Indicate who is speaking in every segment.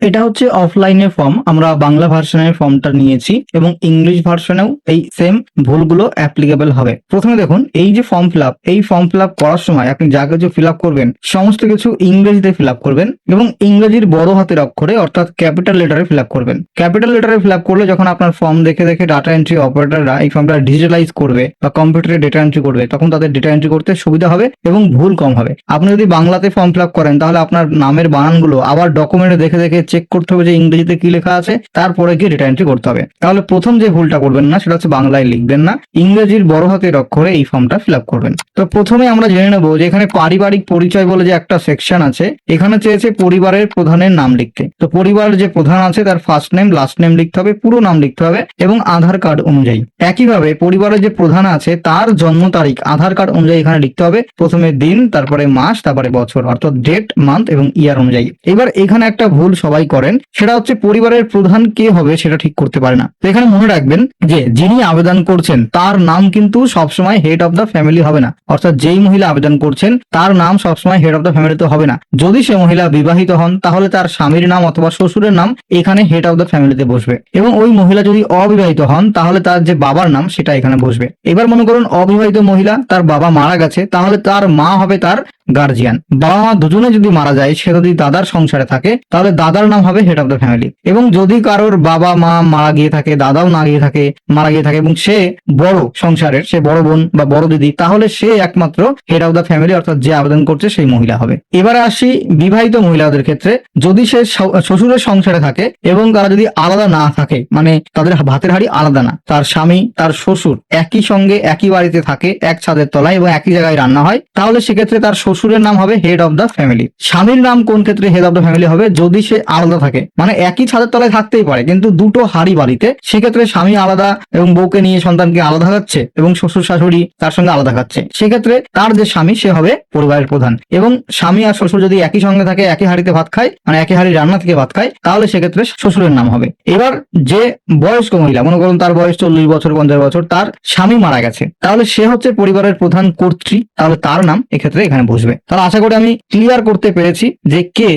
Speaker 1: এটা হচ্ছে অফলাইনের ফর্ম, আমরা বাংলা ভার্সনের ফর্মটা নিয়েছি এবং ইংলিশ ভার্সনেও এই সেম ভুলগুলো অ্যাপ্লিকেবল হবে। প্রথমে দেখুন, এই যে ফর্ম ফিল আপ, এই ফর্ম ফিল আপ করার সময় আপনি যা কিছু ফিল আপ করবেন সমস্ত কিছু ইংরেজিতে ফিল আপ করবেন এবং ইংরেজির বড় হাতের অক্ষরে অর্থাৎ ক্যাপিটাল লেটারে ফিল আপ করবেন। ক্যাপিটাল লেটারে ফিল আপ করলে যখন আপনার ফর্ম দেখে দেখে ডাটা এন্ট্রি অপারেটররা এই ফর্মটা ডিজিটালাইজ করবে বা কম্পিউটারে ডেটা এন্ট্রি করবে, তখন তাদের ডেটা এন্ট্রি করতে সুবিধা হবে এবং ভুল কম হবে। আপনি যদি বাংলাতে ফর্ম ফিল আপ করেন তাহলে আপনার নামের বানানগুলো আবার ডকুমেন্টে দেখে দেখে চেক করতে হবে যে ইংরেজিতে কি লেখা আছে, তারপরে গিয়ে ডেটা এন্ট্রি করতে হবে। তাহলে প্রথম যে ভুলটা করবেন না সেটা হচ্ছে বাংলায় লিখবেন না, ইংরেজির বড় হাতের অক্ষরে এই ফর্মটা ফিল আপ করবেন। তো প্রথমে আমরা জেনে নেবো যে এখানে পারিবারিক পরিচয় বলে যে একটা সেকশন আছে, এখানে চেয়েছে পরিবারের প্রধানের নাম লিখতে। তো পরিবারের যে প্রধান আছে তার ফার্স্ট নেম লাস্ট নেম লিখতে হবে, পুরো নাম লিখতে হবে এবং আধার কার্ড অনুযায়ী। একইভাবে পরিবারের যে প্রধান আছে তার জন্ম তারিখ আধার কার্ড অনুযায়ী এখানে লিখতে হবে, প্রথমে দিন, তারপরে মাস, তারপরে বছর, অর্থাৎ ডেট, মান্থ এবং ইয়ার অনুযায়ী। এবার এখানে একটা ভুল সবাই করেন, সেটা হচ্ছে পরিবারের প্রধান কে হবে সেটা ঠিক করতে পারে না। তো এখানে মনে রাখবেন যে যিনি আবেদন করছেন তার নাম কিন্তু সবসময় হেড অফ দ্য ফ্যামিলি হবে না, অর্থাৎ যেই মহিলা আবেদন করছেন তার নাম সবসময় হেড অফ দ্য ফ্যামিলিতে হবে না। যদি সে মহিলা বিবাহিত হন তাহলে তার স্বামীর নাম অথবা শ্বশুরের নাম এখানে হেড অফ দ্য ফ্যামিলিতে বসবে এবং ওই মহিলা যদি অবিবাহিত হন তাহলে তার যে বাবার নাম সেটা এখানে বসবে। এবার মনে করুন অবিবাহিত মহিলা, তার বাবা মারা গেছে, তাহলে তার মা হবে তার গার্জিয়ান। বাবা মা দুজনে যদি মারা যায়, সে যদি দাদার সংসারে থাকে তাহলে দাদার নাম হবে হেড অফ দ্য ফ্যামিলি। এবং যদি কারোর বাবা মা মারা গিয়ে থাকে, দাদাও না গিয়ে থাকে, মারা গিয়ে থাকে এবং সে বড় সংসারের, সে বড় বোন বা বড় দিদি, তাহলে সে একমাত্র হেড অফ দ্য ফ্যামিলি, অর্থাৎ যে আবেদন করছে সেই মহিলা হবে। এবারে আসি বিবাহিত মহিলাদের ক্ষেত্রে, যদি সে শ্বশুরের সংসারে থাকে এবং তারা যদি আলাদা না থাকে, মানে তাদের ভাতের হাড়ি আলাদা না, তার স্বামী তার শ্বশুর একই সঙ্গে একই বাড়িতে থাকে, এক ছাদের তলায় এবং একই জায়গায় রান্না হয়, তাহলে সেক্ষেত্রে তার শ্বশুরের নাম হবে হেড অফ দ্য ফ্যামিলি। স্বামীর নাম কোন ক্ষেত্রে হেড অফ দ্য ফ্যামিলি হবে? যদি সে আলাদা থাকে, মানে একই ছাদের তলায় থাকতেই পারে কিন্তু দুটো হাড়ি বাড়িতে, সেক্ষেত্রে স্বামী আলাদা এবং বউকে নিয়ে সন্তানকে আলাদা খাচ্ছে এবং শ্বশুর শাশুড়ি তার সঙ্গে আলাদা খাচ্ছে, সেক্ষেত্রে তার যে স্বামী সে হবে পরিবারের প্রধান। এবং স্বামী আর শ্বশুর যদি একই সঙ্গে থাকে, একই হাড়িতে ভাত খায়, মানে একই হাড়ি রান্না থেকে ভাত খায়, তাহলে সেক্ষেত্রে শ্বশুরের নাম হবে। এবার যে বয়স্ক মহিলা, মনে করুন তার বয়স 40 বছর 50 বছর, তার স্বামী মারা গেছে, তাহলে সে হচ্ছে পরিবারের প্রধান কর্ত্রী, তাহলে তার নাম এক্ষেত্রে এখানে বসবে। তাহলে আশা করি আমি ক্লিয়ার করতে পেরেছি যে কে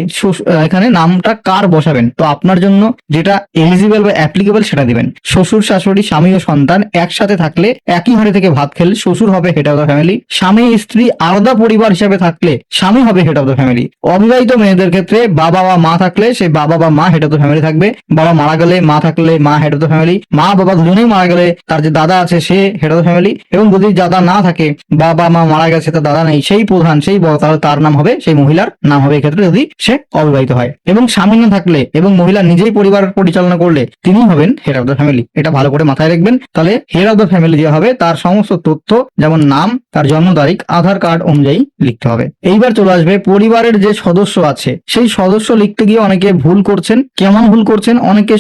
Speaker 1: এখানে নামটা কার বসাবেন। তো আপনার জন্য যেটা এলিজিবল বা অ্যাপ্লিকেবল সেটা দিবেন। শ্বশুর শাশুড়ি স্বামী ও সন্তান একসাথে থাকলে, একই হাড়ি থেকে ভাত খেলে শ্বশুর হবে হেড অফ দ্য ফ্যামিলি। স্বামী স্ত্রী আলাদা পরিবার হিসেবে থাকলে স্বামী হবে হেড অফ দ্য ফ্যামিলি। অবিবাহিত মেয়েদের ক্ষেত্রে বাবা বা মা থাকলে সে বাবা বা মা হেড অফ দ্য ফ্যামিলি থাকবে। বাবা মারা গেলে, মা থাকলে মা হেড অফ দ্য ফ্যামিলি। মা বাবা দুজনেই মারা গেলে তার যে দাদা আছে সে হেড অফ দ্য ফ্যামিলি। এবং যদি দাদা না থাকে, বাবা মা মারা গেছে তার দাদা নেই, সেই প্রধান সেই বড়, তাহলে তার নাম হবে, সেই মহিলার নাম হবে এক্ষেত্রে যদি সে অবিবাহিত হয়। এবং স্বামী না থাকলে এবং মহিলা নিজেই পরিবার পরিচালনা করলে তিনি হবেন হেড অফ দ্য ফ্যামিলি। এটা ভালো করে মাথায় রাখবেন। তাহলে হেড অফ দ্য ফ্যামিলি যে হবে তার সমস্ত তথ্য, যেমন নাম, তার জন্ম তারিখ আধার কার্ড অনুযায়ী লিখতে হবে। এইবার চলে আসবে পরিবারের যে সদস্য আছে সেই সদস্য লিখতে গিয়ে অনেকে ভুল করছেন। কেমন ভুল করছেন? অনেকে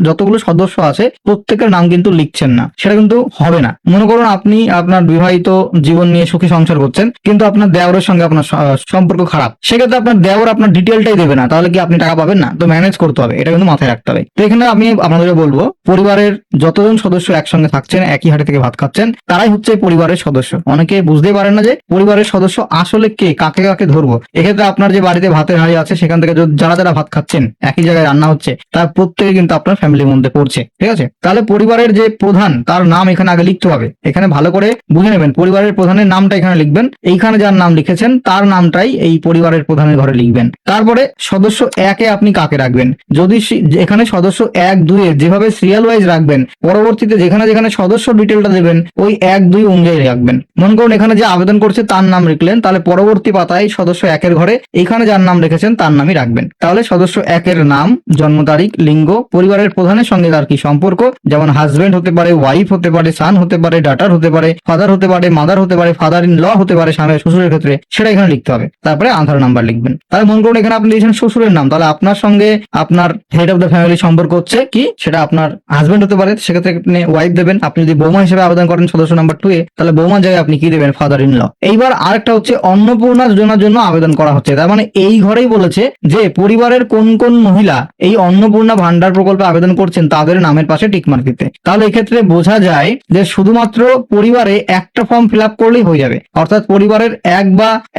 Speaker 1: যতগুলো সদস্য আছে প্রত্যেকের নাম কিন্তু লিখছেন না, সেটা কিন্তু হবে না। মনে করুন আপনি আপনার বিবাহিত জীবন নিয়ে সুখী সংসার করছেন, কিন্তু আপনার দেওরের সঙ্গে আপনার সম্পর্ক খারাপ, সেক্ষেত্রে আপনার দেওর আপনার ডিটেলটাই দেবে না, তাহলে কি আপনি টাকা পাবেন না? তো ম্যানেজ করতে হবে, এটা কিন্তু মাথায় রাখতে হবে। তো এখানে আমি আপনাদেরকে বলবো, পরিবারের যতজন সদস্য একসঙ্গে থাকছেন, একই হাড়ি থেকে ভাত খাচ্ছেন, তারাই হচ্ছে পরিবারের সদস্য। অনেকে বুঝতেই পারেন না যে পরিবারের সদস্য আসলে কে, কাকে কাকে ধরবো। এক্ষেত্রে আপনার যে বাড়িতে ভাতের হাড়ি আছে সেখান থেকে যারা যারা ভাত খাচ্ছেন, একই জায়গায় রান্না হচ্ছে, তার প্রত্যেকে কিন্তু আপনার ফ্যামিলির মধ্যে পড়ছে, ঠিক আছে? তাহলে পরিবারের যে প্রধান তার নাম এখানে আগে লিখতে হবে। এখানে ভালো করে বুঝে নেবেন, পরিবারের প্রধানের নামটা এখানে লিখবেন, এইখানে যার নাম লিখেছেন তার নামটাই এই পরিবারের প্রধানের ঘরে লিখবেন। তারপরে সদস্য একে আপনি কাকে রাখবেন? যদি এখানে সদস্য 1, 2 এর যেভাবে সিরিয়াল ওয়াইজ রাখবেন, পরবর্তীতে যেখানে যেখানে সদস্য ডিটেলটা দেবেন ওই 1, 2 অনুযায়ী রাখবেন। মনে করুন এখানে যে আবেদন করছে তার নাম লিখলেন, তাহলে পরবর্তী পাতায় সদস্য 1 এর ঘরে এখানে যার নাম রেখেছেন তার নামই রাখবেন। তাহলে সদস্য 1 এর নাম, জন্ম তারিখ, লিঙ্গ, পরিবারের প্রধানের সঙ্গে তার কি সম্পর্ক, যেমন হাজবেন্ড হতে পারে, ওয়াইফ হতে পারে, সান হতে পারে, ডটার হতে পারে, ফাদার হতে পারে, মাদার হতে পারে, ফাদার ইন ল হতে পারে স্বামী শ্বশুরের ক্ষেত্রে, সেটা এখানে লিখতে হবে। তারপরে আধার নাম্বার লিখবেন। তাহলে মনে করুন এখানে আপনি দিয়েছেন শ্বশুরের নাম, তাহলে আপনার সঙ্গে আপনার হেড অফ দ্য ফ্যামিলি সম্পর্ক হচ্ছে কি, সেটা আপনার হাজবেন্ড হতে পারে, সেক্ষেত্রে আপনি ওয়াইফ দেবেন। আপনি যদি বৌমা হিসেবে আবেদন করেন সদস্য নাম্বার 2 এ, তাহলে বৌমার জায়গায় আপনি কি দেবেন? Father in law. এইবার আরেকটা হচ্ছে অন্নপূর্ণা যোজনার জন্য আবেদন করা হচ্ছে, তার মানে এই ঘরেই বলেছে যে পরিবারের কোন কোন মহিলা এই অন্নপূর্ণা ভান্ডার প্রকল্পে আবেদন করছেন তাদের নামের পাশে টিকমার্ক দিতে। তাহলে এক্ষেত্রে বোঝা যায় যে শুধুমাত্র পরিবারে একটা ফর্ম ফিল আপ করলেই হয়ে যাবে, অর্থাৎ পরিবারের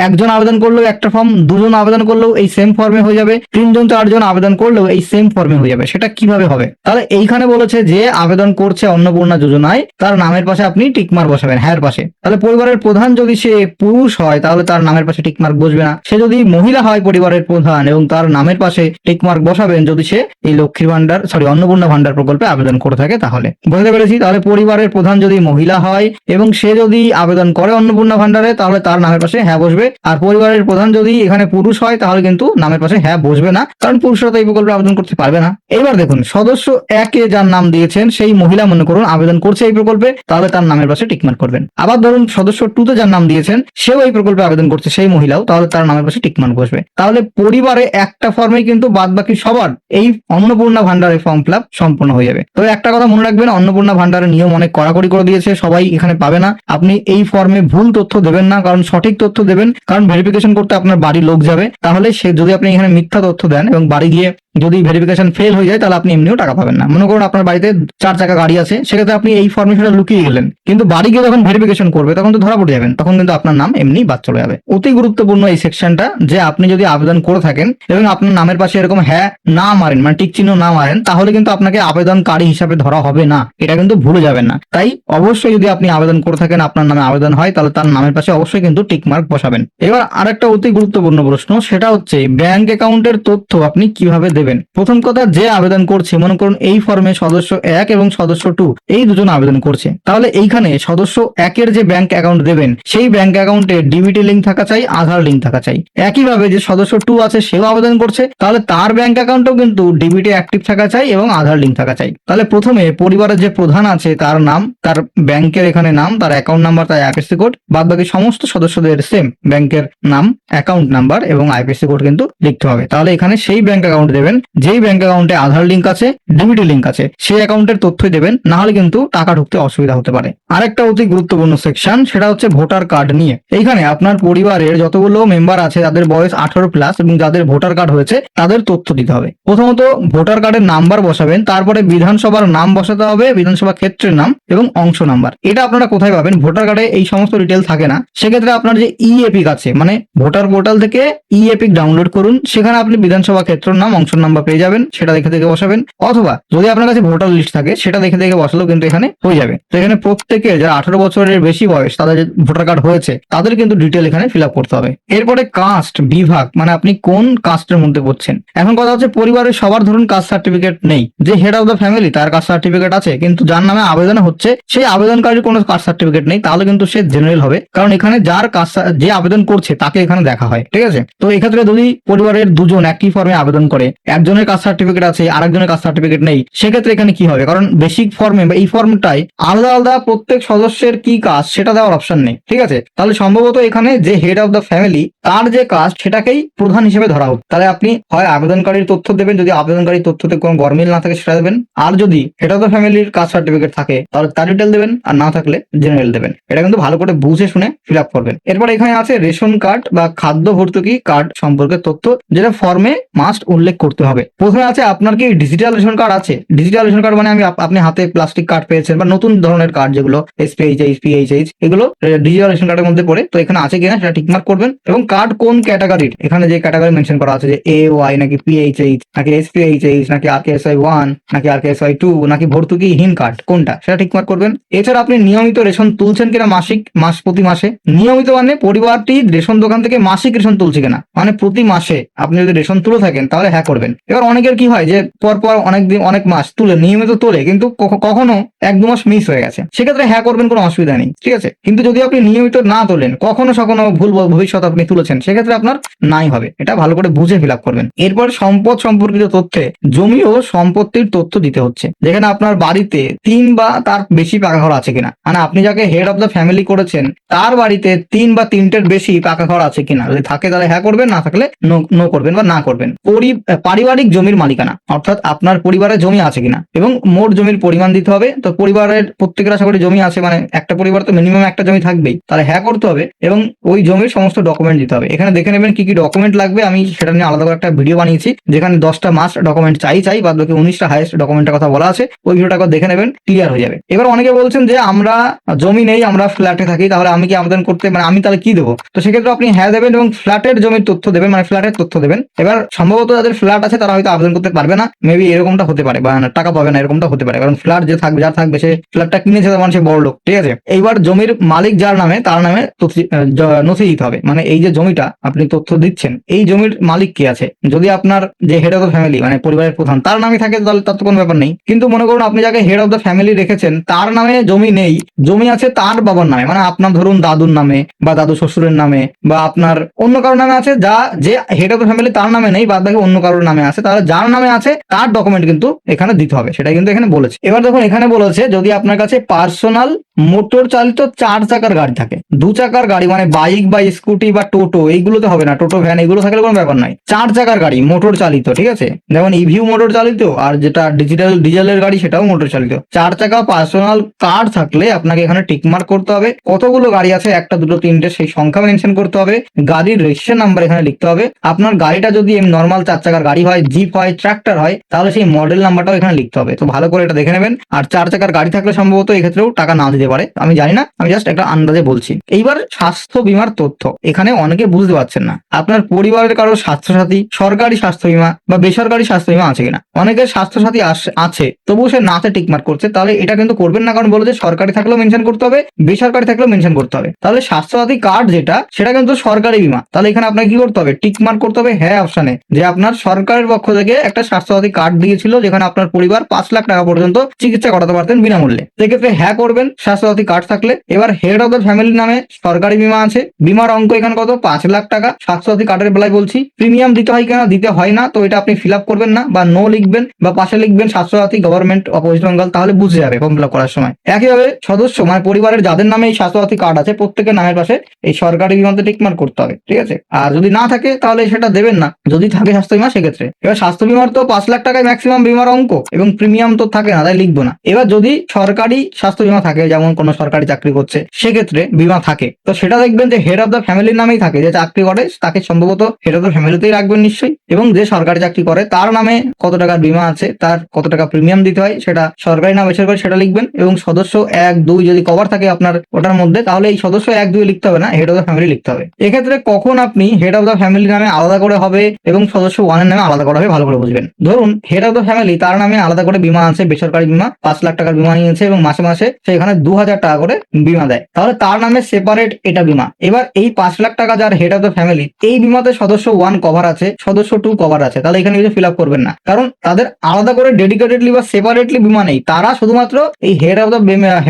Speaker 1: একজন আবেদন করলেও একটা ফর্ম, দুজন আবেদন করলেও এই সেম ফর্মে হয়ে যাবে, 3 জন 4 চারজন আবেদন করলেও এই সেম ফর্মে হয়ে যাবে। সেটা কিভাবে হবে? তাহলে এইখানে বলেছে যে আবেদন করছে অন্নপূর্ণা যোজনায়, তার নামের পাশে আপনি টিকমার্ক বসাবেন, হ্যাঁ পাশে। তাহলে পরিবারের প্রধান যদি সে পুরুষ হয় তাহলে তার নামের পাশে টিকমার্ক বসবে না। সে যদি মহিলা হয় পরিবারের প্রধান এবং তার নামের পাশে টিকমার্ক বসাবেন যদি সে এই লক্ষ্মীর ভান্ডার অন্নপূর্ণা ভান্ডার প্রকল্পে আবেদন করে থাকে তাহলে। বুঝতে পেরেছি? তাহলে পরিবারের প্রধান যদি মহিলা হয় এবং সে যদি আবেদন করে অন্নপূর্ণা ভান্ডারে তাহলে তার নামের পাশে হ্যাঁ বসবে। আর পরিবারের প্রধান যদি এখানে পুরুষ হয় তাহলে কিন্তু নামের পাশে হ্যাঁ বসবে না, কারণ পুরুষরা তো এই প্রকল্পে আবেদন করতে পারবে না। এবার দেখুন, সদস্য একে যার নাম দিয়েছেন সেই মহিলা মনে করুন আবেদন করছে এই প্রকল্পে, তাহলে তার নামের পাশে টিকমার্ক করবেন। আবার ধরুন সদস্য 2 তে যার নাম দিয়েছেন সেও এই প্রকল্পে আবেদন করছে সেই মহিলাও, তাহলে তার নামের পাশে টিকমার্ক বসবে। তাহলে পরিবারে একটা ফর্মে কিন্তু বাদ বাকি সবার এই অন্নপূর্ণা ভান্ডারের ফর্ম ফিল আপ সম্পূর্ণ হয়ে যাবে। তবে একটা কথা মনে রাখবেন, অন্নপূর্ণা ভান্ডারের নিয়ম অনেক কড়াকড়ি করে দিয়েছে, সবাই এখানে পাবে না। আপনি এই ফর্মে ভুল তথ্য দেবেন না, কারণ সঠিক তথ্য দেবেন, কারণ ভেরিফিকেশন করতে আপনার বাড়ির লোক যাবে। তাহলে সে যদি আপনি এখানে মিথ্যা তথ্য দেন এবং বাড়ি গিয়ে যদি ভেরিফিকেশন ফেল হয়ে যায় তাহলে আপনি এমনিও টাকা পাবেন না। মনে করুন আপনার বাড়িতে 4 চাকা গাড়ি আছে, সেক্ষেত্রে আপনি এই ফর্মে সেটা লুকিয়ে গেলেন, কিন্তু বাড়ি গিয়ে যখন ভেরিফিকেশন করবে তখন তো ধরা পড়ে যাবেন, তখন কিন্তু আপনার নাম এমনি বাদ চলে যাবে। অতি গুরুত্বপূর্ণ এই সেকশনটা, যে আপনি যদি আবেদন করে থাকেন এবং আপনার নামের পাশে এরকম হ্যাঁ না মারেন, মানে টিক চিহ্ন না মারেন, তাহলে কিন্তু আপনাকে আবেদনকারী হিসাবে ধরা হবে না, এটা কিন্তু ভুলে যাবেন না। তাই অবশ্যই যদি আপনি আবেদন করে থাকেন, আপনার নামে আবেদন হয়, তাহলে তার নামের পাশে অবশ্যই কিন্তু টিক মার্ক বসাবেন। এবার আরেকটা অতি গুরুত্বপূর্ণ প্রশ্ন, সেটা হচ্ছে ব্যাংক অ্যাকাউন্টের তথ্য আপনি কিভাবে দেবেন। প্রথম কথা, যে আবেদন করছে, মনে করুন এই ফর্মে সদস্য 1 এবং সদস্য 2 এই দুজন আবেদন করছে, তাহলে এইখানে সদস্য 1 যে ব্যাংক অ্যাকাউন্ট দেবেন সেই ব্যাংক অ্যাকাউন্টে ডিবিটি লিঙ্ক থাকা চাই, আধার লিঙ্ক থাকা চাই। একইভাবে যে সদস্য 2 আছে সেও আবেদন করছে, তাহলে তার ব্যাংক অ্যাকাউন্টেও কিন্তু ডিবিটি অ্যাক্টিভ থাকা চাই এবং আধার লিঙ্ক থাকা চাই। তাহলে প্রথমে পরিবারের যে প্রধান আছে তার নাম, তার ব্যাংকের এখানে নাম, তার অ্যাকাউন্ট নাম্বার, তার আইএফএসসি কোড, বাদ বাকি সমস্ত সদস্যদের সেম ব্যাংকের নাম, অ্যাকাউন্ট নাম্বার এবং আইএফএসসি কোড কিন্তু লিখতে হবে। তাহলে এখানে সেই ব্যাংক অ্যাকাউন্ট দেবেন যেই ব্যাংক অ্যাকাউন্টে আধার লিঙ্ক আছে, ডিবিটি লিঙ্ক আছে, সেই অ্যাকাউন্টের তথ্যই দেবেন, না হলে কিন্তু টাকা ঢুকতে অসুবিধা হতে পারে। আরেকটা অতি গুরুত্বপূর্ণ সেকশন, সেটা হচ্ছে ভোটার কার্ড নিয়ে। এইখানে আপনার পরিবারের যতগুলো মেম্বার আছে তাদের বয়স 18+ এবং যাদের ভোটার কার্ড হয়েছে তাদের তথ্য দিতে হবে। প্রথমত ভোটার কার্ডের নাম্বার বসাবেন, তারপরে বিধানসভার নাম বসাতে হবে, বিধানসভা ক্ষেত্রের নাম এবং অংশ নাম্বার। এটা আপনারা কোথায় পাবেন? ভোটার কার্ডে এই সমস্ত ডিটেল থাকে না। সেক্ষেত্রে আপনার যে ই এপিক আছে, মানে ভোটার পোর্টাল থেকে ই এপিক ডাউনলোড করুন, সেখানে আপনি বিধানসভা ক্ষেত্রের নাম, অংশ নাম্বার পেয়ে যাবেন, সেটা দেখে দেখে বসাবেন। অথবা যদি আপনার কাছে ভোটার লিস্ট থাকে সেটা দেখে দেখে বসালেও কিন্তু এখানে হয়ে যাবে। তো এখানে প্রত্যেকের যারা 18 বছরের বেশি বয়স তাদের ভোটার কার্ড হয়েছে তাদের কিন্তু ডিটেল এখানে ফিল আপ করতে হবে। এরপরে কাস্ট বিভাগ, মানে আপনি কোন কাস্টের মধ্যে পড়ছেন। এখন কথা হচ্ছে পরিবারের সবার ধরুন কাস্ট সার্টিফিকেট নেই, যে হেড অফ দ্য ফ্যামিলি তার কাস্ট সার্টিফিকেট আছে, কিন্তু যার নামে আবেদন হচ্ছে সেই আবেদনকারীর কোনো কাস্ট সার্টিফিকেট নেই, তাহলে কিন্তু সে জেনারেল হবে, কারণ এখানে যার কাস্ট, যে আবেদন করছে তাকে এখানে দেখা হয়। ঠিক আছে? তো এক্ষেত্রে যদি পরিবারের দুজন একই ফর্মে আবেদন করে, একজনের কাস্ট সার্টিফিকেট আছে আরেকজনের কাস্ট সার্টিফিকেট নেই, সেক্ষেত্রে এখানে কি হবে? কারণ বেসিক ফর্মে বা এই ফর্মটাই আলাদা আলাদা প্রত্যেক সদস্যের কি কাস্ট সেটা দেওয়ার অপশন নেই। ঠিক আছে? তাহলে সম্ভবত এখানে যে হেড অফ দ্য ফ্যামিলি তার যে কাস্ট সেটাকেই প্রধান হিসেবে ধরা হোক। তাহলে আপনি হয় আবেদনকারীর তথ্য দেবেন, যদি আবেদনকারীর তথ্যতে কোনো গরমিল না থাকে সেটা দেবেন, আর যদি হেড অফ দ্য ফ্যামিলির কাস্ট সার্টিফিকেট থাকে তাহলে তার ডিটেল দেবেন, আর না থাকলে জেনারেল দেবেন। এটা কিন্তু ভালো করে বুঝে শুনে ফিল আপ করবেন। এরপর এখানে আছে রেশন কার্ড বা খাদ্য ভর্তুকি কার্ড সম্পর্কে তথ্য, যেটা ফর্মে মাস্ট উল্লেখ করতে হবে। প্রথমে আছে আপনার কি ডিজিটাল রেশন কার্ড আছে। ডিজিটাল রেশন কার্ড মানে আপনি হাতে প্লাস্টিক কার্ড পেয়েছেন বা নতুন ধরনের কার্ড যেগুলো এসপিএইচএইচ, পিএইচএইচ, এগুলো ডিজিটাল রেশন কার্ডের মধ্যে পড়ে, তো এখানে আছে কিনা সেটা টিকমার্ক করবেন। এবং কার্ড কোন ক্যাটাগরির, এখানে যে ক্যাটাগরি মেনশন করা আছে যে এ ওয়াই নাকি পিএইচএইচ নাকি এসপিএইচএইচ নাকি RKSI 1 নাকি RKSI 2 নাকি ভর্তুকিহীন কার্ড কোনটা, সেটা টিকমার্ক করবেন। এছাড়া আপনি নিয়মিত রেশন তুলছেন কিনা, প্রতি মাসে। নিয়মিত মানে পরিবারটি রেশন দোকান থেকে মাসিক রেশন তুলছে কিনা, মানে প্রতি মাসে আপনি যদি রেশন তুলে থাকেন তাহলে হ্যাঁ করবেন। এবার অনেকের কি হয় যে পরপর অনেক মাস তুলে, নিয়মিত তোলে, কিন্তু কখনো 1-2 মাস মিস হয়ে গেছে, সেক্ষেত্রে হ্যাঁ করবেন, কোনো অসুবিধা নেই। ঠিক আছে? কিন্তু যদি আপনি নিয়মিত না তোলেন, কখনো ভুল ভবিষ্যৎ আপনি তুলেছেন, সেক্ষেত্রে আপনার নাই হবে। এটা ভালো করে বুঝে ফিল আপ করবেন। এরপর সম্পদ সম্পর্কিত তথ্যে জমি ও সম্পত্তির তথ্য দিতে হচ্ছে, যেখানে আপনার বাড়িতে 3 বা তার বেশি পাকা ঘর আছে কিনা, মানে আপনি যাকে হেড অফ দ্য ফ্যামিলি করেছেন তার বাড়িতে 3 বা 3টের বেশি পাকা ঘর আছে কিনা, যদি থাকে তাহলে হ্যাঁ করবেন, না থাকলে নো করবেন বা না করবেন। পারিবারিক জমির মালিকানা, অর্থাৎ আপনার পরিবারের জমি আছে কিনা এবং মোট জমির পরিমাণ দিতে হবে। তো পরিবারের প্রত্যেকের আশা করি জমি আছে, মানে একটা পরিবার তো মিনিমাম একটা জমি থাকবেই, তাহলে হ্যাঁ করতে হবে এবং ওই জমির সমস্ত ডকুমেন্ট দিতে হবে। এখানে দেখে নেবেন কি কি ডকুমেন্ট লাগবে, আমি সেটা নিয়ে আলাদা করে একটা ভিডিও বানিয়েছি, যেখানে 10টা মাস্ট ডকুমেন্ট চাই, বাদ বাকি 19টা হাইয়েস্ট ডকুমেন্টের কথা বলা আছে, ওই ভিডিওটা একবার দেখে নেবেন, ক্লিয়ার হয়ে যাবে। এবার অনেকে বলছেন যে আমরা জমি নেই, আমরা ফ্ল্যাটে থাকি, তাহলে আমি কি আবেদন করতে, মানে আমি তাহলে কি দেবো? তো সেক্ষেত্রে আপনি হ্যাঁ দেবেন এবং ফ্ল্যাটের জমির তথ্য দেবেন, মানে ফ্ল্যাটের তথ্য দেবেন। এবার সম্ভবত যাদের ফ্ল্যাট আছে তারা হয়তো আবেদন করতে পারবে না, মেবি এরকমটা হতে পারে, বা টাকা পাবে না এরকমটা হতে পারে, কারণ ফ্ল্যাট যে থাকবে, যার থাকবে সে ফ্ল্যাটটা কিনেছে, তার মানে সে বড় লোক, ঠিক আছে। এইবার জমির মালিক যার নামে তার নামে নথি দিতে হবে, মানে এই যে জমিটা আপনি তথ্য দিচ্ছেন এই জমির মালিক কে আছে, যদি আপনার যে হেড অফ দ্য ফ্যামিলি মানে পরিবারের প্রধান তার নামে থাকে তাহলে তার তো কোনো ব্যাপার নেই। কিন্তু মনে করুন আপনি যাকে হেড অফ দ্য ফ্যামিলি রেখেছেন তার নামে জমি নেই, জমি আছে তার বাবার নামে, মানে আপনার ধরুন দাদুর নামে বা দাদু শ্বশুরের নামে বা আপনার অন্য কারোর নামে আছে, যা যে হেড অফ দ্য ফ্যামিলি তার নামে নেই, বাদ বাকি অন্য কারোর নামে আছে, তাহলে যার নামে আছে তার ডকুমেন্ট কিন্তু এখানে দিতে হবে, সেটা কিন্তু এখানে বলেছে। এবার দেখুন এখানে বলেছে যদি আপনার কাছে পার্সোনাল মোটর চালিত 4 চাকার গাড়ি থাকে, 2 চাকার গাড়ি মানে বাইক বা স্কুটি বা টোটো, এইগুলোতে হবে না, টোটো ভ্যান এগুলো থাকলে কোনো ব্যাপার নাই, 4 চাকার গাড়ি মোটর চালিত, ঠিক আছে, যেমন ইভিউ মোটর চালিত, আর যেটা ডিজেলের গাড়ি সেটাও মোটর চালিত, 4 চাকা পার্সোনাল কার থাকলে আপনাকে এখানে টিকমার্ক করতে হবে, কতগুলো গাড়ি আছে, 1টা 2টো 3টে সেই সংখ্যা মেনশন করতে হবে, গাড়ির রেজিস্ট্রেশন নাম্বার এখানে লিখতে হবে, আপনার গাড়িটা যদি নর্মাল 4 চাকার গাড়ি হয়, জিপ হয়, ট্রাক্টর হয়, তাহলে সেই মডেল নাম্বারটাও এখানে লিখতে হবে। তো ভালো করে এটা দেখে নেবেন। আর 4 চাকার গাড়ি থাকলে সম্ভবত এক্ষেত্রেও টাকা না দিতে পারে, আমি জানি না, আমি জাস্ট একটা আন্দাজে বলছি। এইবার স্বাস্থ্য বীমার তথ্য, এখানে অনেকে বুঝতে পারছেন না আপনার পরিবারের কারো স্বাস্থ্যসাথী, সরকারি স্বাস্থ্য বীমা বা বেসরকারি স্বাস্থ্য বীমা আছে কিনা। অনেকের স্বাস্থ্যসাথী আছে তবুও সে নাতে টিকমার্ক করছে, তাহলে এটা কিন্তু করবেন না, কারণ বলে যে সরকারি থাকলেও মেনশন করতে হবে, বেসরকারি থাকলেও মেনশন করতে হবে। তাহলে স্বাস্থ্যসাথী কার্ড যেটা সেটা কিন্তু সরকারি বীমা, তাহলে এখানে আপনাকে কি করতে হবে, টিকমার্ক করতে হবে হ্যাঁ অপশনে, যে আপনার সরকারের পক্ষ থেকে একটা স্বাস্থ্যসাথী কার্ড দিয়েছিল যেখানে আপনার পরিবার 5 লাখ টাকা পর্যন্ত চিকিৎসা করাতে পারতেন বিনামূল্যে, সেক্ষেত্রে হ্যাঁ করবেন স্বাস্থ্যসাথী কার্ড থাকলে। এবার হেড অফ দ্য ফ্যামিলির নামে সরকারি বীমা আছে, বীমার অঙ্ক এখানে কত 5 লাখ টাকা, স্বাস্থ্যসাথী কার্ডের বেলায় বলছি। প্রিমিয়াম দিতে হয় কিনা, দিতে হয় না, তো এটা আপনি ফিল আপ করবেন না বা নো লিখবেন বা পাশে লিখবেন Swasthya Sathi government of West Bengal, তাহলে বুঝে যাবে ফর্ম ফিল আপ করার সময়। একইভাবে সদস্য মানে পরিবারের যাদের নামে এই স্বাস্থ্যসাথী কার্ড আছে প্রত্যেকের নামের পাশে এই সরকারি বীমাতে টিকমার্ক করতে হবে, ঠিক আছে। আর যদি না থাকে তাহলে সেটা দেবেন না, যদি থাকে স্বাস্থ্য বীমা সেক্ষেত্রে। এবার স্বাস্থ্য বীমার তো 5 লাখ টাকায় ম্যাক্সিমাম বীমার অঙ্ক এবং প্রিমিয়াম তো থাকে না, তাই লিখবো না। এবার যদি সরকারি স্বাস্থ্য বীমা থাকে, যেমন কোনো সরকারি চাকরি করছে সেক্ষেত্রে বীমা থাকে, তো সেটা দেখবেন যে হেড অফ দ্য ফ্যামিলির নামেই থাকে, যে চাকরি করে তাকে সম্ভবত হেড অফ দ্য ফ্যামিলিতেই রাখবেন নিশ্চয়ই, এবং যে সরকারি চাকরি করে তার নামে কত টাকার বীমা আছে, তার কত টাকা প্রিমিয়াম দিতে হয় সেটা সরকারি না বেসরকারি সেটা লিখবেন, এবং সদস্য 1 2 যদি কভার থাকে আপনার ওটার মধ্যে, তাহলে এই সদস্য 1 2 লিখতে হবে না, হেড অফ দ্য ফ্যামিলি লিখতে হবে। এক্ষেত্রে কখন আপনি হেড অফ দ্য ফ্যামিলি নামে আলাদা করে হবে এবং সদস্য 1 এর নামে আলাদা করে হবে ভালো করে বুঝবেন। ধরুন হেড অফ দ্য ফ্যামিলি তার নামে আলাদা করে বীমা আছে, বেসরকারি বীমা 5 লাখ টাকার বীমা নিয়েছে এবং মাসে মাসে সেখানে 2000 টাকা করে বীমা দেয়, তাহলে তার নামে সেপারেট এটা বীমা। এবার এই 5 লাখ টাকা যার হেড অফ দ্য ফ্যামিলি, এই বীমাতে সদস্য 1 কভার আছে, সদস্য 2 কভার আছে, তাহলে এখানে কিছু ফিল আপ করবেন না, কারণ তাদের আলাদা করে ডেডিকেটেডলি বা সেপারেটলি বীমা নেই, তারা শুধুমাত্র এই হেড অফ দ্য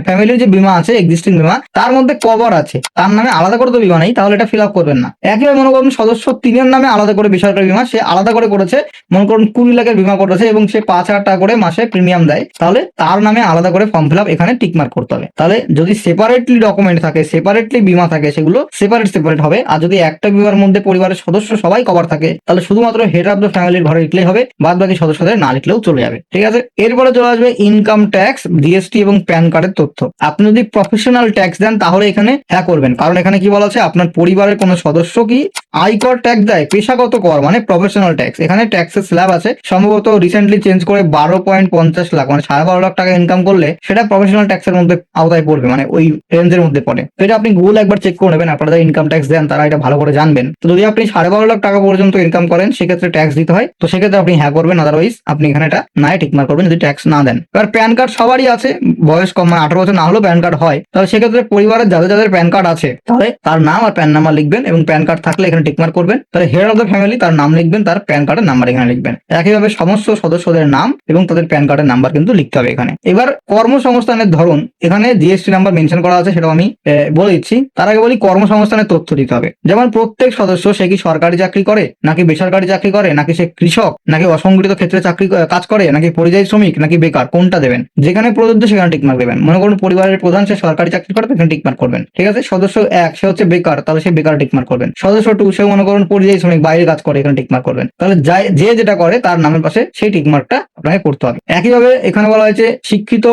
Speaker 1: ফ্যামিলির যে বীমা আছে এক্সিস্টিং বীমা তার মধ্যে কভার আছে, তার নামে আলাদা করে তো বীমা নেই, তাহলে এটা ফিল আপ করবেন না। একইভাবে মনে করুন সদস্য 3 এর নামে আলাদা করে বেসরকারি বীমা সে আলাদা করে করেছে, মনে করুন 20 লাখের বীমা করেছে এবং সে 5,000 টাকা করে মাসে প্রিমিয়াম দেয়, তাহলে তার নামে আলাদা করে ফর্ম ফিল আপ এখানে টিকমার্ক করতে হবে। তাহলে যদি সেপারেটলি ডকুমেন্ট থাকে, সেপারেটলি বীমা থাকে, সেগুলো সেপারেট হবে। আর যদি একটা বীমার মধ্যে পরিবারের সদস্য সবাই কভার থাকে তাহলে শুধুমাত্র হেড অফ দ্য ফ্যামিলির ঘরে লিখলেই হবে, বাদ বাকি সদস্যদের না লিখলেও চলে যাবে, ঠিক আছে। এরপরে চলে আসবে ইনকাম ট্যাক্স, জিএসটি এবং প্যান কার্ডের তথ্য। আপনি যদি প্রফেশনাল ট্যাক্স দেন তাহলে এখানে হ্যাঁ করবেন, কারণ এখানে কি বলা আছে আপনার পরিবারের কোনো সদস্য কি আয়কর ট্যাক্স দেয়, পেশাগত কর মানে প্রফেশনাল ট্যাক্স। এখানে ট্যাক্সের স্ল্যাব আছে, সম্ভবত রিসেন্টলি চেঞ্জ করে 12.50 লাখ মানে 12.5 লাখ টাকা ইনকাম করলে সেটা প্রফেশনাল ট্যাক্সের মধ্যে আওতায় পড়বে, মানে ওই রেঞ্জের মধ্যে পড়ে। তো এটা আপনি গুগল একবার চেক করে নেবেন, আপনারা যারা ইনকাম ট্যাক্স দেন তারা এটা ভালো করে জানবেন। তো যদি আপনি 12.5 লাখ টাকা পর্যন্ত ইনকাম করেন সেক্ষেত্রে ট্যাক্স দিতে হয়, তো সেক্ষেত্রে আপনি হ্যাঁ করবেন, আদারওয়াইজ আপনি এখানে এটা না টিকমার্ক করবেন যদি ট্যাক্স না দেন। এবার প্যান কার্ড সবারই আছে, বয়স কম মানে 18 বছর না হলেও প্যান কার্ড হয়, তাহলে সেক্ষেত্রে পরিবারের যাদের যাদের প্যান কার্ড আছে তাহলে তার নাম আর প্যান নাম্বার লিখবেন এবং প্যান কার্ড থাকলে এখানে টিকমার্ক করবেন। তাহলে হেড অফ দ্য ফ্যামিলি তার নাম লিখবেন, তার প্যান কার্ডের নাম্বার এখানে লিখবেন। একইভাবে সমস্ত সদস্যদের নাম এবং তাদের প্যান কার্ডের নাম্বার কিন্তু লিখতে হবে এখানে। এবার কর্মসংস্থানের ধরন, এখানে জিএসটি নাম্বার মেনশন করা আছে, সেটাও আমি বলে দিচ্ছি। তার আগে বলি কর্মসংস্থানের তথ্য দিতে হবে, যেমন প্রত্যেক সদস্য সে কি সরকারি চাকরি করে নাকি বেসরকারি চাকরি করে, নাকি সে কৃষক নাকি অসংগঠিত ক্ষেত্রে কাজ করে, নাকি পরিযায়ী শ্রমিক নাকি বেকার, কোনটা দেবেন। যেখানে প্রযোজ্য সেখানে টিকমার্ক দেবেন। মনে করুন পরিবারের প্রধান সে সরকারি চাকরি করে, সেখানে টিকমার্ক করবেন, ঠিক আছে। সদস্য 1 সে হচ্ছে বেকার, তাহলে সে বেকার টিকমার্ক করবেন। সদস্য 2 সে মনে করুন পরিযায়ী শ্রমিক, বাইরে কাজ করে, এখানে টিকমার্ক করবেন। তাহলে যে যেটা করে তার নামের পাশে সেই টিকমার্কটা আপনাকে করতে হবে। একইভাবে এখানে বলা হয়েছে শিক্ষিত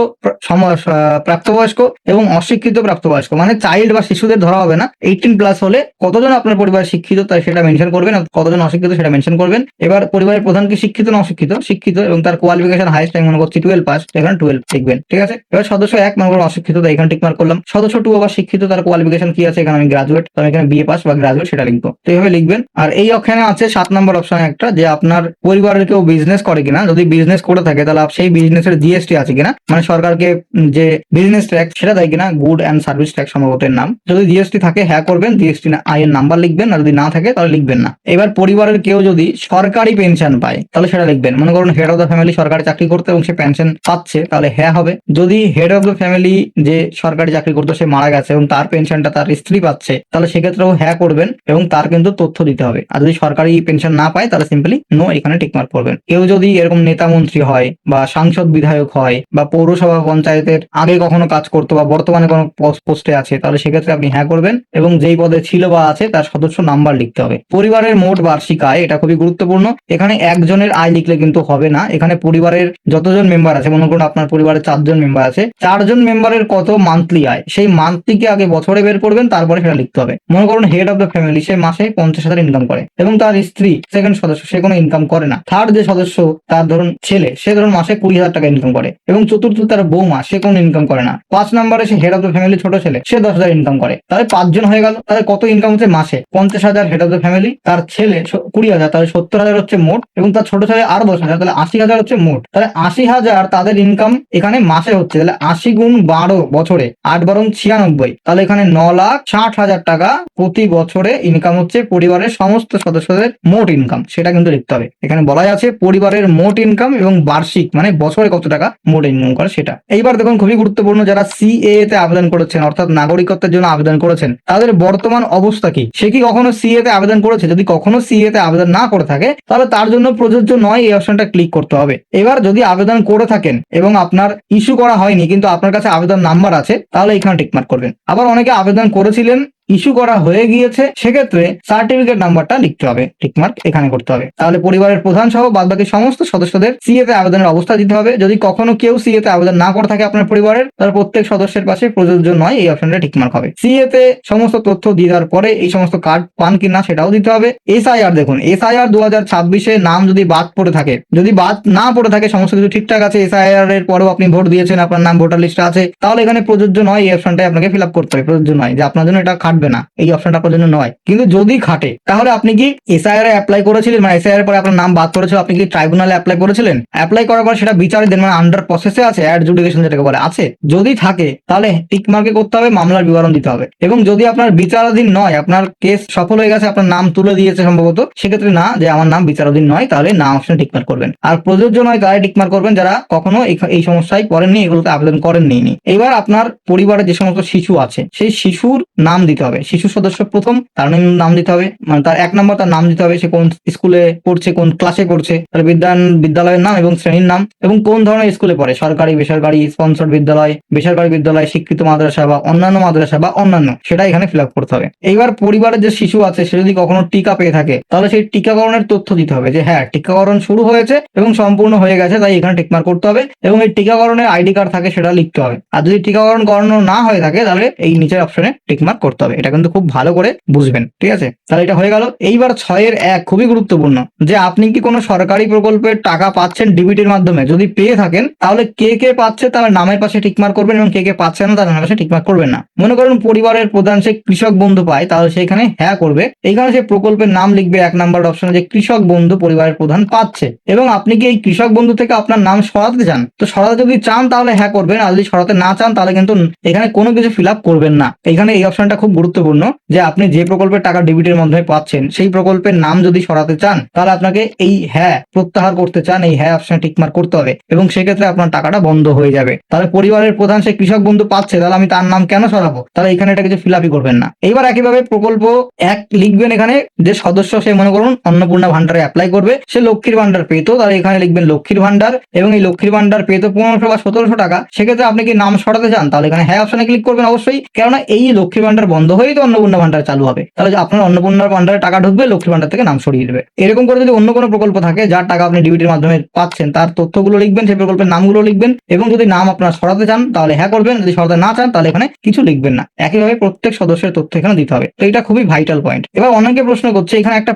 Speaker 1: প্রাপ্তবয়স্ক এবং অশিক্ষিত প্রাপ্তবয়স্ক, মানে চাইল্ড বা শিশুদের ধরা হবে না। 18+ হলে কতজন আপনার পরিবার শিক্ষিত তাই সেটা মেনশন করবেন, কতজন অশিক্ষিত সেটা মেনশন করবেন। এবার পরিবারের প্রধান কি শিক্ষিত না অশিক্ষিত, শিক্ষিত, এবং তার কোয়ালিফিকেশন হাইস্ট আমি মনে করছি 12 পাস, এখানে 12 লিখবেন, ঠিক আছে। এবার সদস্য 1 মনে করুন অশিক্ষিত, তাই এখানে টিকমার্ক করলাম। সদস্য 2 আবার শিক্ষিত, তার কোয়ালিফিকেশন কি আছে, এখানে আমি গ্রাজুয়েট, তো আমি এখানে বিএ পাস বা গ্রাজুয়েট সেটা লিখবো। তো এইভাবে লিখবেন। আর এই অপশনে আছে 7 নম্বর অপশনে একটা, যে আপনার পরিবারের কেউ বিজনেস করে কিনা, যদি বিজনেস করে থাকে তাহলে সেই বিজনেসের জিএসটি আছে কিনা, মানে সরকারকে যে বিজনেস ট্যাক্স সেটা দেয় কিনা, গুড অ্যান্ড সার্ভিস ট্যাক্স সম্ভবত এর নাম। যদি জিএসটি থাকে হ্যাঁ করবেন, জিএসটি আইয়ের নাম্বার লিখবেন, আর যদি না থাকে তাহলে লিখবেন না। এবার পরিবারের কেউ যদি সরকারি পেনশন পায় তাহলে সেটা লিখবেন। মনে করুন হেড অফ দ্য ফ্যামিলি সরকারি চাকরি করতে এবং সে পেনশন পাচ্ছে, তাহলে হ্যাঁ হবে। যদি হেড অফ দ্য ফ্যামিলি যে সরকারি চাকরি করতো সে মারা গেছে এবং তার পেনশনটা তার স্ত্রী পাচ্ছে, তাহলে সেক্ষেত্রেও হ্যাঁ করবেন এবং তার কিন্তু তথ্য দিতে হবে। আর যদি সরকারি পেনশন না পায় তাহলে সিম্পলি নো এখানে টিকমার্ক করবেন। কেউ যদি এরকম নেতা মন্ত্রী হয় বা সাংসদ বিধায়ক হয় বা পৌরসভা পঞ্চায়েতের আগে কখনো কাজ করতো বা বর্তমানে কোনো পোস্টে আছে, তাহলে সেক্ষেত্রে আপনি হ্যাঁ করবেন এবং যেই পদে ছিল বা আছে তার সদস্য নাম্বার লিখতে হবে। পরিবারের মোট বার্ষিক আয়, এটা খুবই গুরুত্বপূর্ণ। এখানে একজনের আয় লিখলে কিন্তু হবে না, এখানে পরিবারের যতজন মেম্বার আছে, মনে করুন আপনার পরিবারে 4 জন মেম্বার আছে, 4 জন মেম্বারের কত মান্থলি আয়, সেই মান্থলিকে আগে বছরে বের করবেন, তারপরে সেটা লিখতে হবে। মনে করুন হেড অফ দ্য ফ্যামিলি সে মাসে 50,000 ইনকাম করে এবং তার স্ত্রী সেকেন্ড সদস্য সে কোনো ইনকাম করে না। থার্ড যে সদস্য তার ধরুন ছেলে, সে ধরুন মাসে 20,000 টাকা ইনকাম করে এবং চতুর্থ তার বৌমা সে কোনো ইনকাম করে না। 5 নম্বরে সে হেড অফ দ্য ফ্যামিলি ছোট ছেলে, সে 10,000 ইনকাম করে, তাহলে 5 জন হয়ে গেল। তাহলে কত ইনকাম হচ্ছে মাসে? 50,000 হেড অফ দ্য ফ্যামিলি, তার ছেলে 20,000, তাহলে 70,000 হচ্ছে মোট, এবং তার ছোট ছেলে আরো 10,000, তাহলে 80,000 হচ্ছে মোট। তাহলে 80,000 তাদের ইনকাম এখানে মাসে হচ্ছে, তাহলে 80 গুণ 12 বছরে 8 বারং 96, তাহলে এখানে 9,60,000 টাকা প্রতি বছরে ইনকাম হচ্ছে পরিবারের সমস্ত সদস্যদের মোট ইনকাম, সেটা কিন্তু লিখতে হবে। এখানে বলা আছে পরিবারের মোট ইনকাম এবং বার্ষিক মানে বছরে কত টাকা মোট ইনকাম করে সেটা। এইবার দেখুন খুবই গুরুত্বপূর্ণ, যারা সিএএ তে আবেদন করেছেন অর্থাৎ নাগরিকত্বের জন্য আবেদন করেছেন, তাদের বর্তমান অবস্থা কি? সে কি কখনো সিএ তে আবেদন করেছে? যদি কখনো সিএ তে আবেদন না করে থাকে তাহলে তার জন্য প্রযোজ্য নয় এই অপশনটা ক্লিক করতে হবে। এবার যদি আবেদন করে থাকেন এবং আপনার ইস্যু করা হয়নি কিন্তু আপনার কাছে আবেদন নাম্বার আছে, তাহলে এখানে টিকমার্ক করবেন। আবার অনেকে আবেদন করেছিলেন, ইস্যু করা হয়ে গিয়েছে, সেক্ষেত্রে সার্টিফিকেট নাম্বারটা লিখতে হবে, টিকমার্ক এখানে করতে হবে। তাহলে পরিবারের প্রধান সহ বাদবাকি সমস্ত সদস্যদের সিএ তে আবেদনের অবস্থা দিতে হবে। যদি কখনো কেউ সিএ তে আবেদন না করে থাকে আপনার পরিবারের, তাহলে প্রত্যেক সদস্যের পাশে প্রযোজ্য নয় এই অপশনটা টিকমার্ক হবে। সিএ তে সমস্ত তথ্য দিয়ে দেওয়ার পরে এই সমস্ত কার্ড পান কিনা সেটাও দিতে হবে। এসআইআর দেখুন, এসআইআর 2026-এ নাম যদি বাদ পড়ে থাকে, যদি বাদ না পড়ে থাকে, সমস্ত কিছু ঠিকঠাক আছে, এসআইআর এর পরেও আপনি ভোট দিয়েছেন, আপনার নাম ভোটার লিস্টে আছে, তাহলে এখানে প্রযোজ্য নয় এই অপশনটাই আপনাকে ফিল আপ করতে হবে। প্রযোজ্য নয়, যে আপনার জন্য এটা খাটবে না, এই অপশনটা আপনার জন্য নয়। কিন্তু যদি খাটে তাহলে আপনি কি এসআইআর এ অ্যাপ্লাই করেছিলেন, মানে এসআইআর পরে আপনার নাম বাদ পড়েছিল, আপনি কি ট্রাইব্যুনালে অ্যাপ্লাই করেছিলেন? অ্যাপ্লাই করার পর সেটা বিচারাধীন মানে আন্ডার প্রসেসে আছে, অ্যাডজুডিকেশন যেটাকে বলে আছে, যদি থাকে তাহলে টিক মার্কে করতে হবে, মামলার বিবরণ দিতে হবে। এবং যদি আপনার বিচারাধীন নয়, আপনার কেস সফল হয়ে গেছে, আপনার নাম তুলে দিয়েছে সম্ভবত, সেক্ষেত্রে না, যে আমার নাম বিচারাধীন নয়, তাহলে না অপশন টিকমার্ক করবেন। আর প্রযোজ্য নয় তারাই টিকমার্ক করবেন যারা কখনো এই সমস্যায় পড়েননি, এগুলোতে আবেদন করেননি। এবার আপনার পরিবারে যে সমস্ত শিশু আছে সেই শিশুর নাম দিতে হবে। শিশু সদস্য প্রথম, তার নাম দিতে হবে, মানে তার 1 নম্বর তার নাম দিতে হবে, সে কোন স্কুলে পড়ছে, কোন ক্লাসে পড়ছে, তার বিদ্যালয়ের নাম এবং শ্রেণীর নাম, এবং কোন ধরনের স্কুলে পড়ে, সরকারি, বেসরকারি, স্পন্সর্ড বিদ্যালয়, বেসরকারি বিদ্যালয়, স্বীকৃত মাদ্রাসা বা অন্যান্য মাদ্রাসা বা অন্যান্য, সেটা এখানে ফিল আপ করতে হবে। এইবার পরিবারের যে শিশু আছে সে যদি কখনো টিকা পেয়ে থাকে, তাহলে সেই টিকাকরণের তথ্য দিতে হবে, যে হ্যাঁ টিকাকরণ শুরু হয়েছে এবং সম্পূর্ণ হয়ে গেছে, তাই এখানে টিকমার্ক করতে হবে। এবং এই টিকাকরণের আইডি কার্ড থাকে সেটা লিখতে হবে। আর যদি টিকাকরণ করানো না হয়ে থাকে তাহলে এই নিচের অপশনে টিকমার্ক করতে হবে। এটা কিন্তু খুব ভালো করে বুঝবেন, ঠিক আছে? তাহলে এটা হয়ে গেল। এইবার 6-1 খুবই গুরুত্বপূর্ণ, যে আপনি কি কোনো সরকারি প্রকল্পের টাকা পাচ্ছেন ডিবিটির মাধ্যমে? যদি পেয়ে থাকেন তাহলে কে কে পাচ্ছে তার নামের পাশে টিকমার্ক করবেন, এবং কে কে পাচ্ছে না তার নামের পাশে টিকমার্ক করবেন না। মনে করুন পরিবারের প্রধান সে কৃষক বন্ধু পায়, তাহলে সেখানে হ্যাঁ করবে। এইখানে সে প্রকল্পের নাম লিখবে 1 নম্বর অপশনে, যে কৃষক বন্ধু পরিবারের প্রধান পাচ্ছে, এবং আপনি কি এই কৃষক বন্ধু থেকে আপনার নাম সরাতে চান? তো সরাতে যদি চান তাহলে হ্যাঁ করবেন, আর যদি সরাতে না চান তাহলে কিন্তু এখানে কোনো কিছু ফিল আপ করবেন না। এখানে এই অপশনটা খুব গুরুত্বপূর্ণ, যে আপনি যে প্রকল্পের টাকা ডিবিটির মাধ্যমে পাচ্ছেন সেই প্রকল্পের নাম যদি সরাতে চান তাহলে আপনাকে এই হ্যাঁ প্রত্যাহার করতে চান, এই হ্যাঁ অপশনে টিকমার্ক করতে হবে, এবং সেক্ষেত্রে আপনার টাকাটা বন্ধ হয়ে যাবে। তাহলে পরিবারের প্রধান সে কৃষক বন্ধু পাচ্ছে, তাহলে আমি তার নাম কেন সরাবো? তাহলে এখানে এটা কিছু ফিল আপই করবেন না। এইবার একইভাবে প্রকল্প 1 লিখবেন, এখানে যে সদস্য সে মনে করুন অন্নপূর্ণা ভান্ডারে অ্যাপ্লাই করবে, সে লক্ষ্মীর ভান্ডার পেতো, তাহলে এখানে লিখবেন লক্ষ্মীর ভান্ডার, এবং এই লক্ষ্মীর ভান্ডার পেতো 1500 বা 1700 টাকা, সেক্ষেত্রে আপনি কি নাম সরাতে চান? তাহলে এখানে হ্যাঁ অপশনে ক্লিক করবেন অবশ্যই, কেননা এই লক্ষ্মীর ভান্ডার বন্ধ হয়েই তো অন্নপূর্ণা ভান্ডার চালু হবে। তাহলে আপনার অন্নপূর্ণার ভান্ডারে টাকা ঢুকবে, লক্ষ্মীর ভান্ডার থেকে নাম সরিয়ে দেবে। এরকম করে যদি অন্য কোনো প্রকল্প থাকে যার টাকা আপনি ডিবিটির মাধ্যমে পাচ্ছেন, তার তথ্যগুলো লিখবেন, সেই প্রকল্পের নামগুলো লিখবেন, এবং যদি নাম আপনারা সরাতে চান তাহলে হ্যাঁ করবেন, যদি সরাতে না চান তাহলে এখানে কিছু লিখবেন না। একইভাবে প্রত্যেক সদস্যের তথ্য এখানে দিতে হবে। তো এটা খুবই ভাইটাল পয়েন্ট। এবার অনেকে প্রশ্ন করছে, এখানে একটা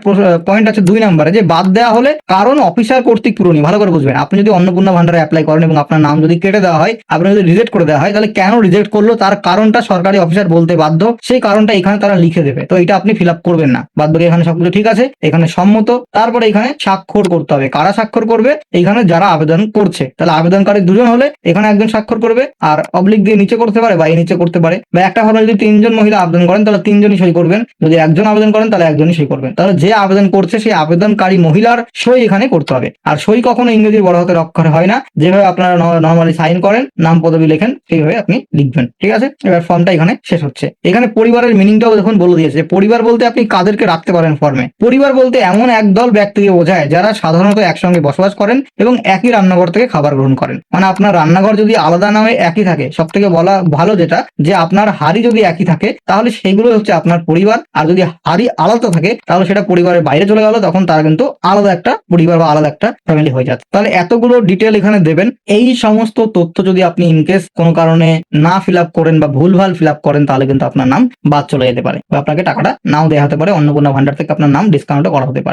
Speaker 1: পয়েন্ট আছে 2 নম্বরে, যে বাদ দেওয়া হলে কারণ অফিসার কর্তৃক পূরণীয়। ভালো করে বুঝবেন, আপনি যদি অন্নপূর্ণা ভান্ডারে অ্যাপ্লাই করেন এবং আপনার নাম যদি কেটে দেওয়া হয়, আপনি যদি রিজেক্ট করে দেওয়া হয়, তাহলে কেন রিজেক্ট করলো তার কারণটা সরকারি অফিসার বলতে বাধ্য। সেই কারণটা এখানে তারা লিখে দেবে, তো এটা আপনি ফিল আপ করবেন না। বাদ বাকি এখানে সবকিছু ঠিক আছে, এখানে সম্মত। তারপরে এখানে স্বাক্ষর করতে হবে। কারা স্বাক্ষর করবে? এখানে যারা আবেদন করছে, তাহলে আবেদনকারী দুজন হলে এখানে একজন স্বাক্ষর করবে, আর অবলিক দিয়ে নিচে করতে পারে বা এই নিচে করতে পারে, বা একটা ফর্মে যদি 3জন মহিলা আবেদন করেন তাহলে 3জনই সই করবেন, যদি একজন আবেদন করেন তাহলে একজনই সই করবেন। তাহলে যে আবেদন করছে সেই আবেদনকারী মহিলার সই এখানে করতে হবে। আর সই কখনো ইংরেজির বড় হাতের অক্ষরে হয় না, যেভাবে আপনারা নর্মালি সাইন করেন, নাম পদবি লেখেন, সেইভাবে আপনি লিখবেন। ঠিক আছে, এবার ফর্মটা এখানে শেষ হচ্ছে। এখানে পরিবারের মিনিংটাও দেখুন বলে দিয়েছে। পরিবার বলতে আপনি কাদেরকে রাখতে পারেন ফর্মে? পরিবার বলতে এমন একদল ব্যক্তিকে বোঝায় যারা সাধারণত একসঙ্গে বসবাস করেন এবং একই রান্নাঘর থেকে খাবার গ্রহণ করেন। মানে আপনার রান্নাঘর যদি আলাদা নামে একই থাকে, সব থেকে বলা ভালো যেটা, যে আপনার হাড়ি যদি একই থাকে তাহলে সেগুলো হচ্ছে আপনার পরিবার। আর যদি হাড়ি আলাদা থাকে তাহলে সেটা পরিবারের বাইরে চলে গেল, তখন তারা কিন্তু আলাদা একটা পরিবার বা আলাদা একটা ফ্যামিলি হয়ে যাচ্ছে। তাহলে এতগুলো ডিটেল এখানে দেবেন। এই সমস্ত তথ্য যদি আপনি ইনকেস কোনো কারণে না ফিল আপ করেন বা ভুলভাল ফিল আপ করেন তাহলে কিন্তু আপনার নাম বাদ চলে যেতে পারে, বা আপনাকে টাকাটা নাও দেওয়া হতে পারে, অন্নপূর্ণা ভান্ডার থেকে আপনার নাম ডিসকাউন্ট করা হতে পারে।